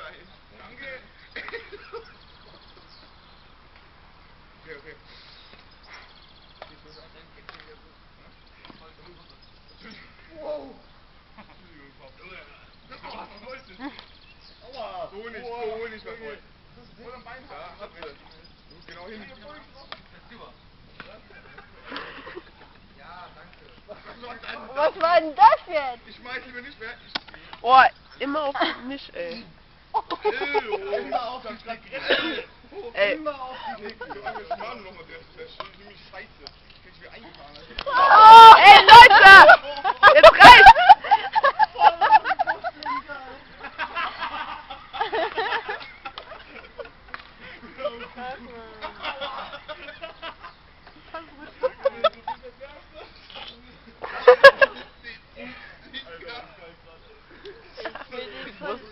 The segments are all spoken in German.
Nein. Danke. Okay, okay. Wow. Aua. So nicht, mein Freund. Oder am Bein. Ja, hat sie. Genau hin. Ja, danke. Was war denn das jetzt? Ich schmeiß lieber nicht mehr. Oh, immer auf mich, ey. Immer auf die Flecke. Ey. Immer auf die Flecke. Ich mache noch mal das ist nämlich scheiße. Kriegst du eingefahren. Oh, ey, Leute! Jetzt reicht's!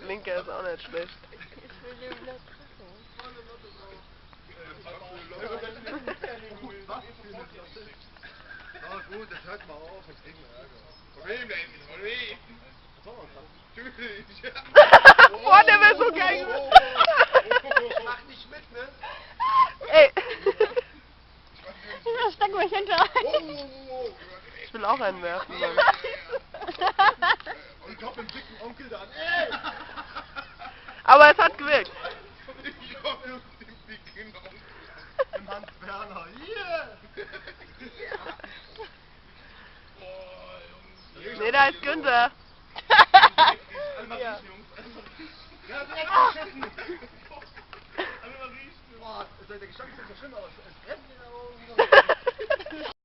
Linker ist auch nicht schlecht. Ich will den wieder treffen. Ah gut, das hört mal auf, jetzt kriegen wir Ärger. Von wem denn? Von wem? Natürlich. Boah, der wäre so geil. Mach nicht mit, ne? Ey. Ich versteck mich hinter euch. Ich will auch einen werfen, Mann. Und komm den dicken Onkel dann. Aber es hat gewirkt. Ich hoffe, du nimmst die Kinder um. Im Hans Werner. Yeah! Boah, Jungs. Nee, da ist Günther. Alle mal riechen, Jungs. Ja, direkt geschissen. Alle mal riechen. Boah, der Gestank sieht so schlimm aus. Es brennt in den Augen.